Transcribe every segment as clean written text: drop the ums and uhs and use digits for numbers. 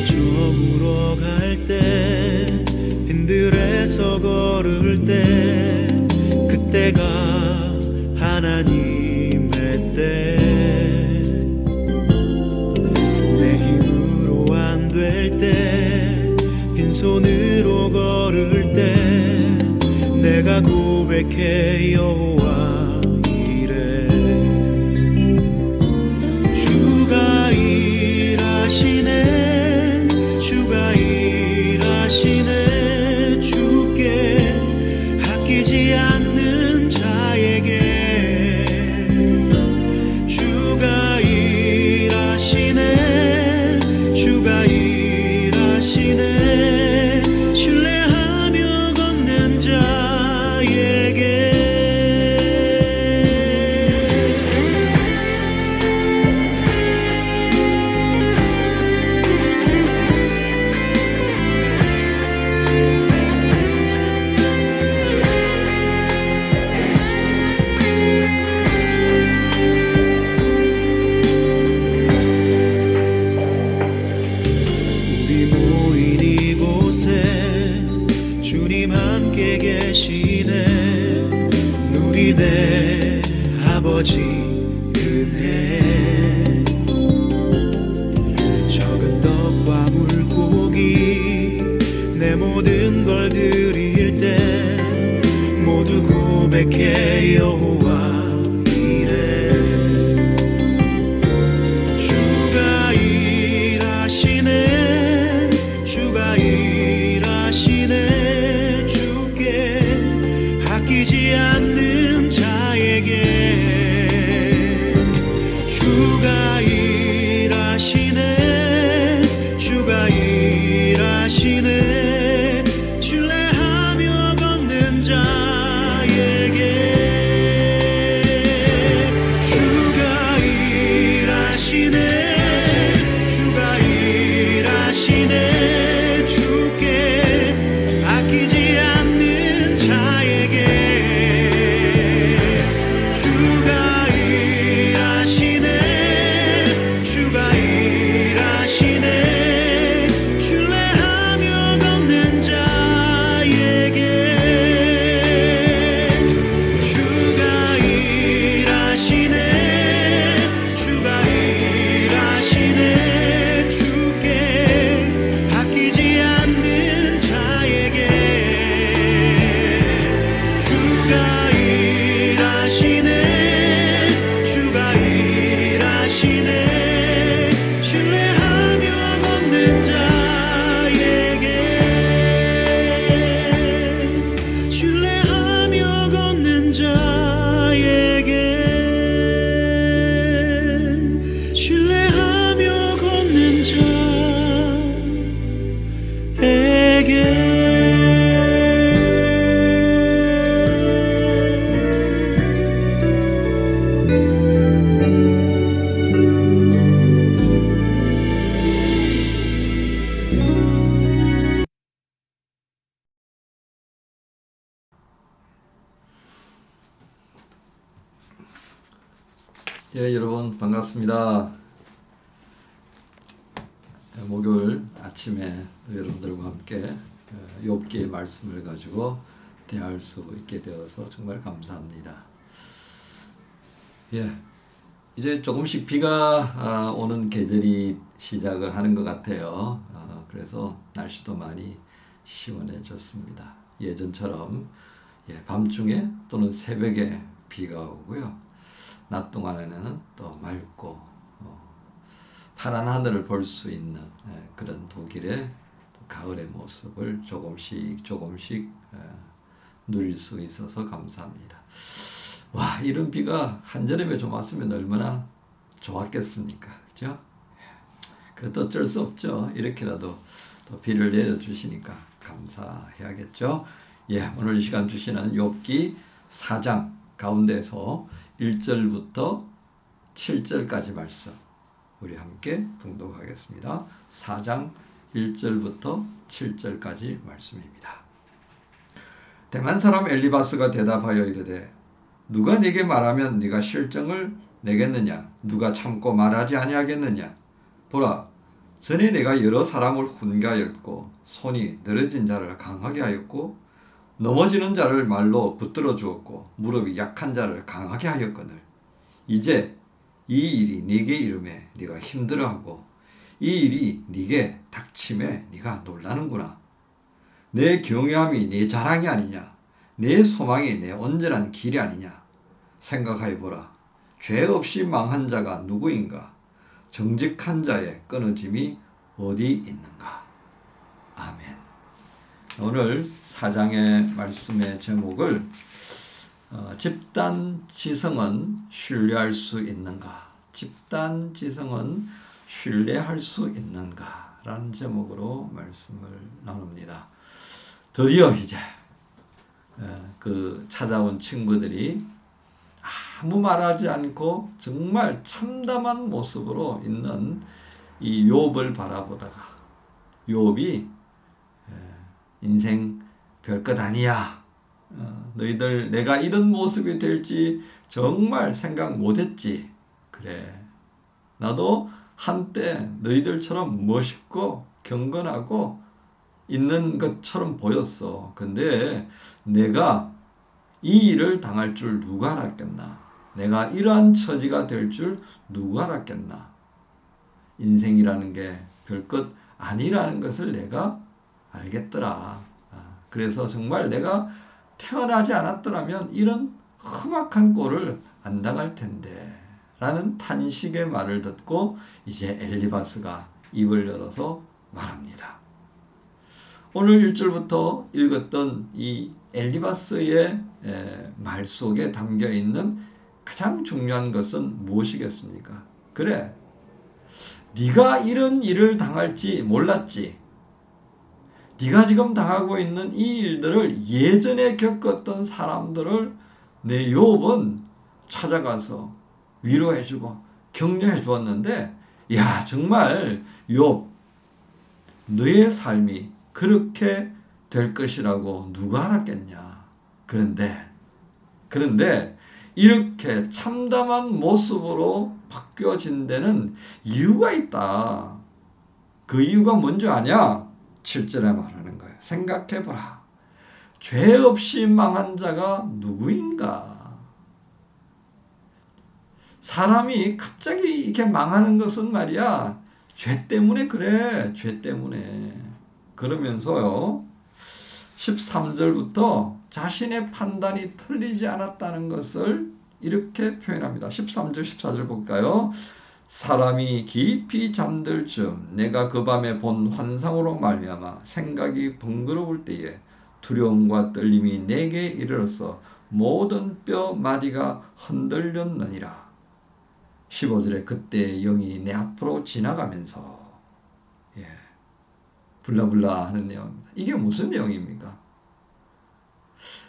저물어 갈 때 빈들에서 걸을 때 그때가 하나님의 때 내 힘으로 안 될 때 빈손으로 걸을 때 내가 고백해 여호와 이래 주가 일하시네 주가 일하시네 주께 아끼지 않는 자에게 주가 일하시네 주가 일하시네 신뢰하며 걷는 자에게 주님 함께 계시네 누리네 아버지 은혜 적은 떡과 물고기 내 모든 걸 드릴 때 모두 고백해 여호와 이래 주가 일하시네 주가 일하시네 주께 아끼지 않는 자에게 주가 일하시네 주가 일하시네 신뢰하며 걷는 자에게 주가 일하시네 주가 일하시네 주께 아끼지 않는 자에게 주가 일하시네 주가 일하시네 신뢰하며 걷는 자에게 주가 일하시네 주가 일하시네 주께 아끼지 않는 자에게 주가 일하시네 주가 일하시네 신뢰하며 걷는 자에게 신뢰하며 걷는 자에게 신뢰하며 걷는 자에게 예, 여러분 반갑습니다. 목요일 아침에 여러분들과 함께 욥기의 말씀을 가지고 대할 수 있게 되어서 정말 감사합니다. 예, 이제 조금씩 비가 오는 계절이 시작을 하는 것 같아요. 그래서 날씨도 많이 시원해졌습니다. 예전처럼 밤중에 또는 새벽에 비가 오고요. 낮 동안에는 또 맑고 파란 하늘을 볼 수 있는 그런 독일의 가을의 모습을 조금씩 누릴 수 있어서 감사합니다. 와, 이런 비가 한여름에 좀 왔으면 얼마나 좋았겠습니까? 그죠? 그래도 어쩔 수 없죠. 이렇게라도 또 비를 내려주시니까 감사해야겠죠. 예, 오늘 이 시간 주시는 욥기 4장 가운데서 1절부터 7절까지 말씀 우리 함께 봉독하겠습니다. 4장 1절부터 7절까지 말씀입니다. 대만 사람 엘리바스가 대답하여 이르되 누가 네게 말하면 네가 실정을 내겠느냐? 누가 참고 말하지 아니하겠느냐? 보라, 전에 내가 여러 사람을 훈계하였고 손이 늘어진 자를 강하게 하였고 넘어지는 자를 말로 붙들어 주었고 무릎이 약한 자를 강하게 하였거늘 이제 이 일이 네게 이름에 네가 힘들어하고 이 일이 네게 닥침에 네가 놀라는구나. 내 경외함이 네 자랑이 아니냐, 내 소망이 내 온전한 길이 아니냐. 생각하여 보라. 죄 없이 망한 자가 누구인가? 정직한 자의 끊어짐이 어디 있는가? 아멘. 오늘 4장의 말씀의 제목을 집단 지성은 신뢰할 수 있는가? 집단 지성은 신뢰할 수 있는가? 라는 제목으로 말씀을 나눕니다. 드디어 이제 그 찾아온 친구들이 아무 말하지 않고 정말 참담한 모습으로 있는 이 욥을 바라보다가 욥이 인생 별것 아니야. 너희들 내가 이런 모습이 될지 정말 생각 못했지. 그래. 나도 한때 너희들처럼 멋있고 경건하고 있는 것처럼 보였어. 근데 내가 이 일을 당할 줄 누가 알았겠나? 내가 이러한 처지가 될 줄 누가 알았겠나? 인생이라는 게 별것 아니라는 것을 내가 알겠더라. 그래서 정말 내가 태어나지 않았더라면 이런 험악한 꼴을 안 당할 텐데 라는 탄식의 말을 듣고 이제 엘리바스가 입을 열어서 말합니다. 오늘 1절부터 읽었던 이 엘리바스의 말 속에 담겨 있는 가장 중요한 것은 무엇이겠습니까? 그래, 네가 이런 일을 당할지 몰랐지. 네가 지금 당하고 있는 이 일들을 예전에 겪었던 사람들을 내 욥은 찾아가서 위로해주고 격려해 주었는데, 야, 정말 욥, 너의 삶이 그렇게 될 것이라고 누가 알았겠냐. 그런데 이렇게 참담한 모습으로 바뀌어진 데는 이유가 있다. 그 이유가 뭔지 아냐? 7절에 말하는 거예요. 생각해보라. 죄 없이 망한 자가 누구인가? 사람이 갑자기 이렇게 망하는 것은 말이야, 죄 때문에 그래. 죄 때문에. 그러면서요, 13절부터 자신의 판단이 틀리지 않았다는 것을 이렇게 표현합니다. 13절, 14절 볼까요? 사람이 깊이 잠들 즈음 내가 그 밤에 본 환상으로 말미암아 생각이 번거로울 때에 두려움과 떨림이 내게 이르러서 모든 뼈 마디가 흔들렸느니라. 15절에 그때 영이 내 앞으로 지나가면서 블라블라 하는 내용입니다. 이게 무슨 내용입니까?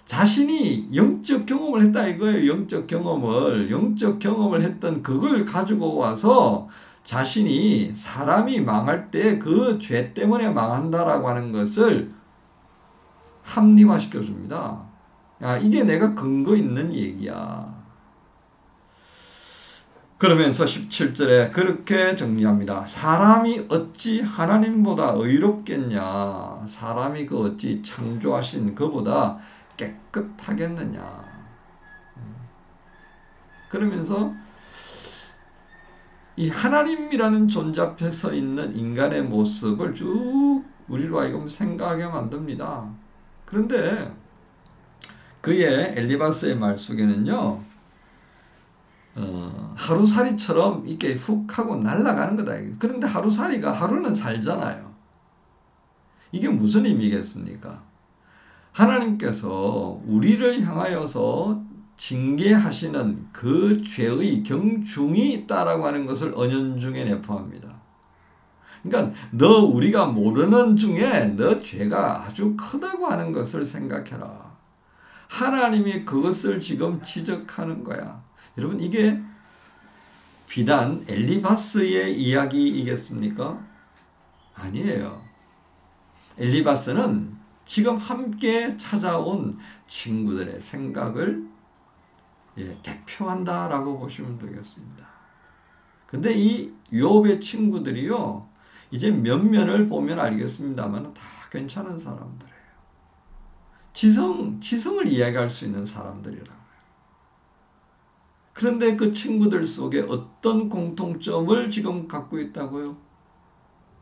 자신이 영적 경험을 했다 이거예요. 영적 경험을 했던 그걸 가지고 와서 자신이 사람이 망할 때 그 죄 때문에 망한다라고 하는 것을 합리화시켜 줍니다. 야, 이게 내가 근거 있는 얘기야. 그러면서 17절에 그렇게 정리합니다. 사람이 어찌 하나님보다 의롭겠냐? 사람이 그 어찌 창조하신 그보다 깨끗하겠느냐? 그러면서 이 하나님이라는 존재 앞에 서 있는 인간의 모습을 쭉 우리로 하여금 생각하게 만듭니다. 그런데 그의 엘리바스의 말 속에는요, 하루살이처럼 이렇게 훅 하고 날아가는 거다. 그런데 하루살이가 하루는 살잖아요. 이게 무슨 의미겠습니까? 하나님께서 우리를 향하여서 징계하시는 그 죄의 경중이 있다라고 하는 것을 언연중에 내포합니다. 그러니까 너 우리가 모르는 중에 너 죄가 아주 크다고 하는 것을 생각해라. 하나님이 그것을 지금 지적하는 거야. 여러분, 이게 비단 엘리바스의 이야기이겠습니까? 아니에요. 엘리바스는 지금 함께 찾아온 친구들의 생각을 대표한다라고 보시면 되겠습니다. 근데 이 욥의 친구들이요, 이제 면면을 보면 알겠습니다만 다 괜찮은 사람들이에요. 지성을 이야기할 수 있는 사람들이라고요. 그런데 그 친구들 속에 어떤 공통점을 지금 갖고 있다고요?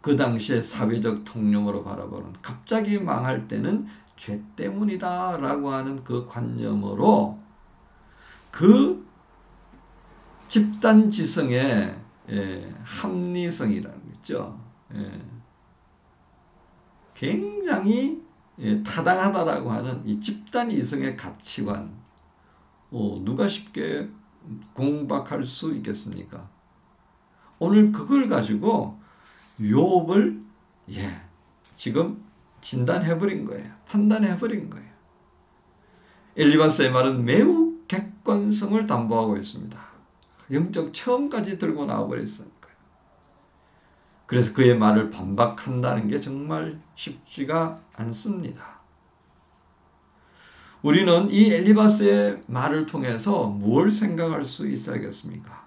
그 당시에 사회적 통념으로 바라보는 갑자기 망할 때는 죄 때문이다 라고 하는 그 관념으로 그 집단지성의 합리성이라는 거 있죠. 굉장히 타당하다라고 하는 이 집단이성의 가치관, 누가 쉽게 공박할 수 있겠습니까? 오늘 그걸 가지고 욥을 지금 진단해버린 거예요. 판단해버린 거예요. 엘리바스의 말은 매우 객관성을 담보하고 있습니다. 영적 체험까지 들고 나와버렸으니까요. 그래서 그의 말을 반박한다는 게 정말 쉽지가 않습니다. 우리는 이 엘리바스의 말을 통해서 무엇을 생각할 수 있어야겠습니까?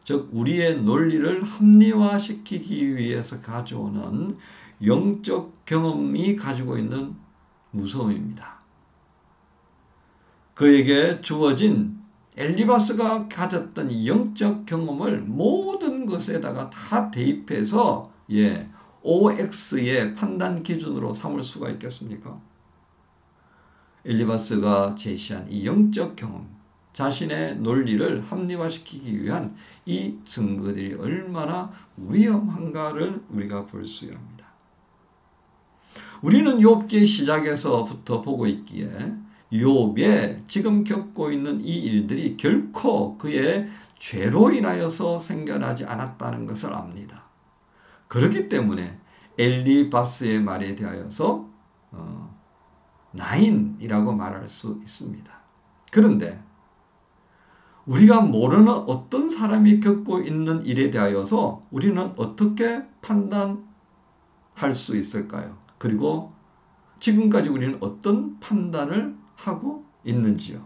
즉 우리의 논리를 합리화시키기 위해서 가져오는 영적 경험이 가지고 있는 무서움입니다. 그에게 주어진 엘리바스가 가졌던 이 영적 경험을 모든 것에다가 다 대입해서 OX의 판단 기준으로 삼을 수가 있겠습니까? 엘리바스가 제시한 이 영적 경험, 자신의 논리를 합리화시키기 위한 이 증거들이 얼마나 위험한가를 우리가 볼 수 합니다. 우리는 욥기의 시작에서부터 보고 있기에 욥의 지금 겪고 있는 이 일들이 결코 그의 죄로 인하여서 생겨나지 않았다는 것을 압니다. 그렇기 때문에 엘리바스의 말에 대하여서 나인이라고 말할 수 있습니다. 그런데 우리가 모르는 어떤 사람이 겪고 있는 일에 대하여서 우리는 어떻게 판단할 수 있을까요? 그리고 지금까지 우리는 어떤 판단을 하고 있는지요?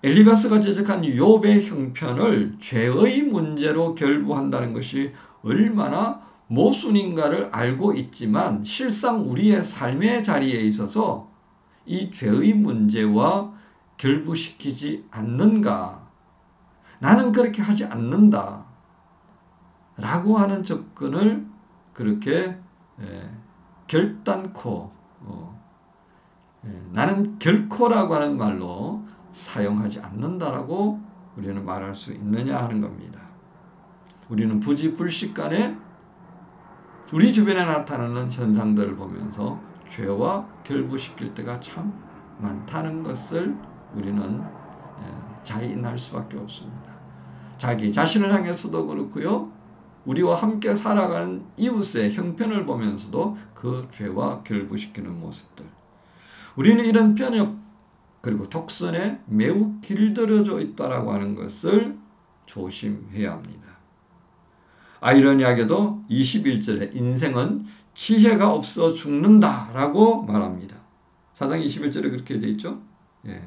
엘리바스가 지적한 욥의 형편을 죄의 문제로 결부한다는 것이 얼마나 모순인가를 알고 있지만 실상 우리의 삶의 자리에 있어서 이 죄의 문제와 결부시키지 않는가? 나는 그렇게 하지 않는다 라고 하는 접근을 그렇게 결단코 나는 결코라고 하는 말로 사용하지 않는다라고 우리는 말할 수 있느냐 하는 겁니다. 우리는 부지불식간에 우리 주변에 나타나는 현상들을 보면서 죄와 결부시킬 때가 참 많다는 것을 우리는 자인할 수밖에 없습니다. 자기 자신을 향해서도 그렇고요. 우리와 함께 살아가는 이웃의 형편을 보면서도 그 죄와 결부시키는 모습들. 우리는 이런 편협 그리고 독선에 매우 길들여져 있다라고 하는 것을 조심해야 합니다. 아이러니하게도 21절에 인생은 지혜가 없어 죽는다라고 말합니다. 4장 21절에 그렇게 되어 있죠.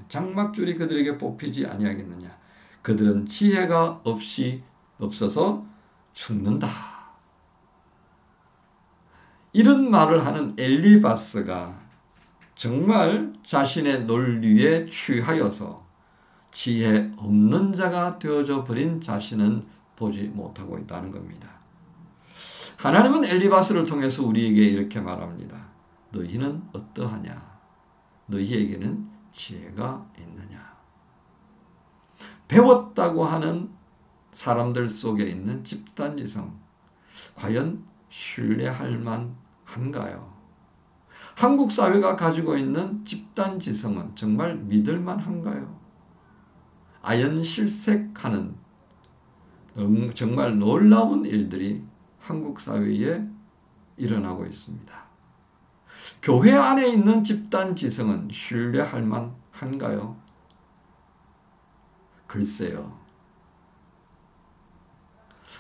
장막줄이 그들에게 뽑히지 아니하겠느냐. 그들은 지혜가 없어서 죽는다. 이런 말을 하는 엘리바스가 정말 자신의 논리에 취하여서 지혜 없는 자가 되어져 버린 자신은 보지 못하고 있다는 겁니다. 하나님은 엘리바스를 통해서 우리에게 이렇게 말합니다. 너희는 어떠하냐? 너희에게는 지혜가 있느냐? 배웠다고 하는 사람들 속에 있는 집단지성, 과연 신뢰할 만한가요? 한국 사회가 가지고 있는 집단지성은 정말 믿을만한가요? 아연실색하는 정말 놀라운 일들이 한국 사회에 일어나고 있습니다. 교회 안에 있는 집단지성은 신뢰할 만한가요? 글쎄요.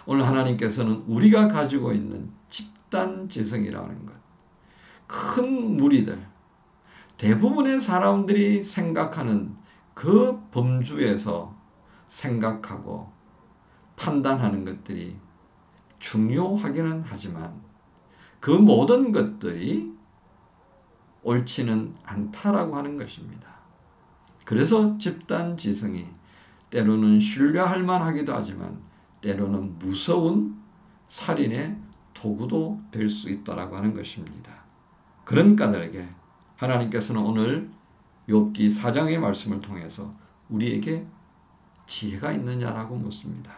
오늘 하나님께서는 우리가 가지고 있는 집단지성이라는 것, 큰 무리들, 대부분의 사람들이 생각하는 그 범주에서 생각하고 판단하는 것들이 중요하기는 하지만 그 모든 것들이 옳지는 않다라고 하는 것입니다. 그래서 집단지성이 때로는 신뢰할 만하기도 하지만 때로는 무서운 살인의 도구도 될 수 있다라고 하는 것입니다. 그런 까닭에 하나님께서는 오늘 욥기 4장의 말씀을 통해서 우리에게 지혜가 있느냐라고 묻습니다.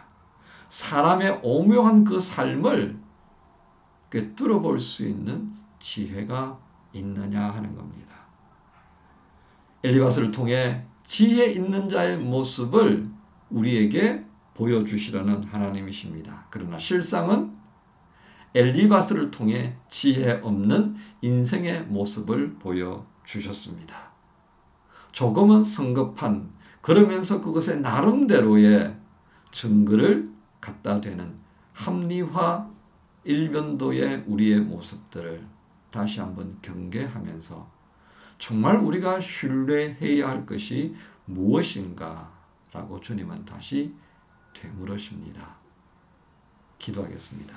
사람의 오묘한 그 삶을 꿰뚫어 볼 수 있는 지혜가 있느냐 하는 겁니다. 엘리바스를 통해 지혜 있는 자의 모습을 우리에게 보여주시려는 하나님이십니다. 그러나 실상은 엘리바스를 통해 지혜 없는 인생의 모습을 보여주셨습니다. 조금은 성급한, 그러면서 그것의 나름대로의 증거를 갖다 대는 합리화 일변도의 우리의 모습들을 다시 한번 경계하면서 정말 우리가 신뢰해야 할 것이 무엇인가 라고 주님은 다시 되물으십니다. 기도하겠습니다.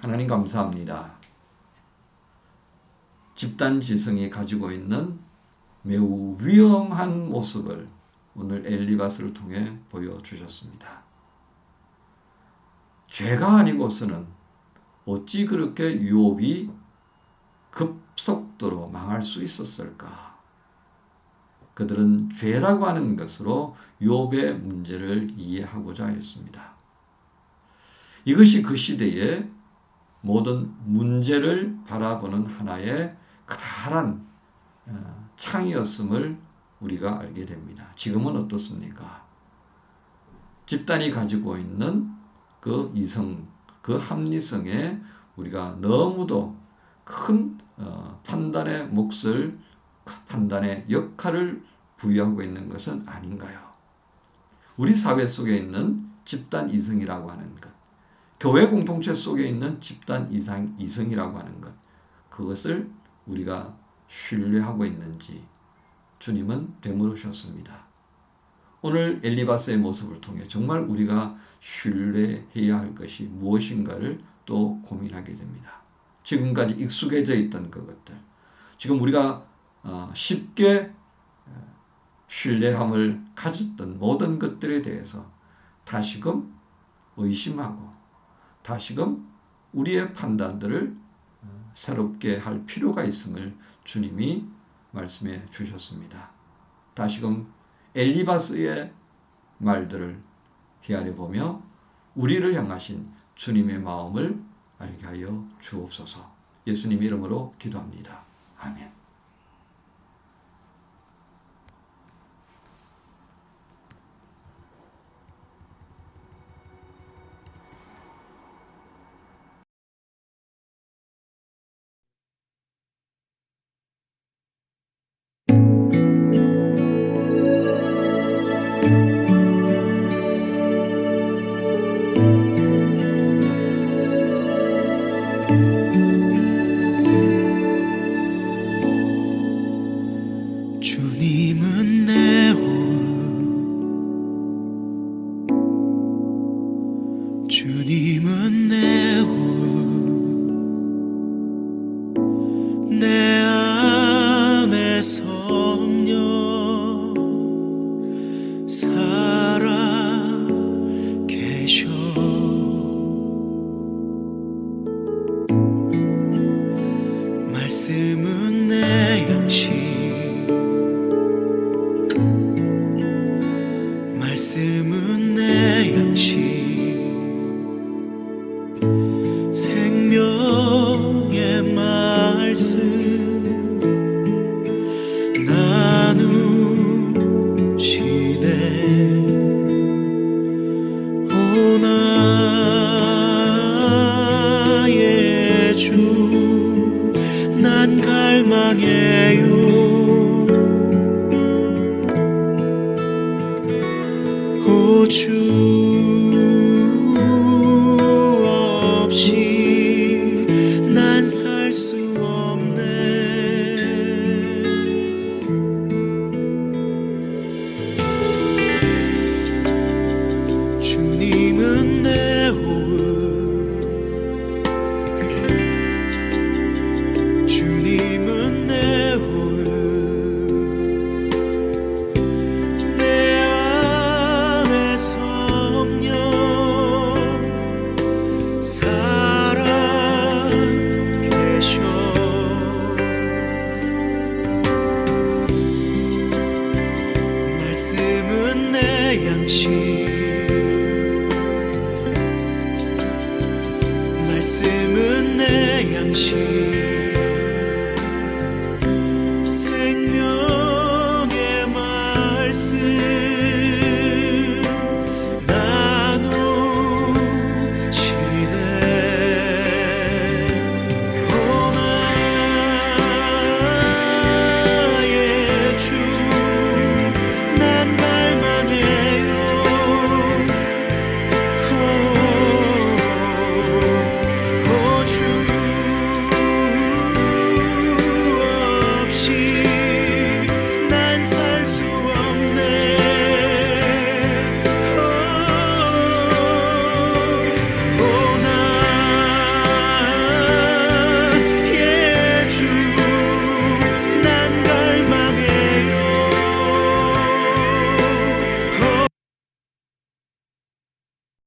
하나님 감사합니다. 집단지성이 가지고 있는 매우 위험한 모습을 오늘 엘리바스를 통해 보여주셨습니다. 죄가 아니고서는 어찌 그렇게 욥이 급속도로 망할 수 있었을까? 그들은 죄라고 하는 것으로 욥의 문제를 이해하고자 했습니다. 이것이 그 시대의 모든 문제를 바라보는 하나의 커다란 창이었음을 우리가 알게 됩니다. 지금은 어떻습니까? 집단이 가지고 있는 그 이성, 그 합리성에 우리가 너무도 큰 판단의 몫을, 판단의 역할을 부여하고 있는 것은 아닌가요? 우리 사회 속에 있는 집단 이성이라고 하는 것, 교회 공동체 속에 있는 집단 이성이라고 하는 것, 그것을 우리가 신뢰하고 있는지 주님은 되물으셨습니다. 오늘 엘리바스의 모습을 통해 정말 우리가 신뢰해야 할 것이 무엇인가를 또 고민하게 됩니다. 지금까지 익숙해져 있던 그것들, 지금 우리가 쉽게 신뢰함을 가졌던 모든 것들에 대해서 다시금 의심하고 다시금 우리의 판단들을 새롭게 할 필요가 있음을 주님이 말씀해 주셨습니다. 다시금 엘리바스의 말들을 헤아려 보며 우리를 향하신 주님의 마음을 알게 하여 주옵소서. 예수님 이름으로 기도합니다. 아멘. 주님은 내 온, 주님은 내 온, 내 안에 성령 살아 계셔. 말씀은 내 양식, 말씀은 내 양식, 생명의 말씀 나누시네. 오 나의 주, 난 갈망해요. 오 주 없이 난 살 수 없네. 주님은 내 온, 말씀은 내 양식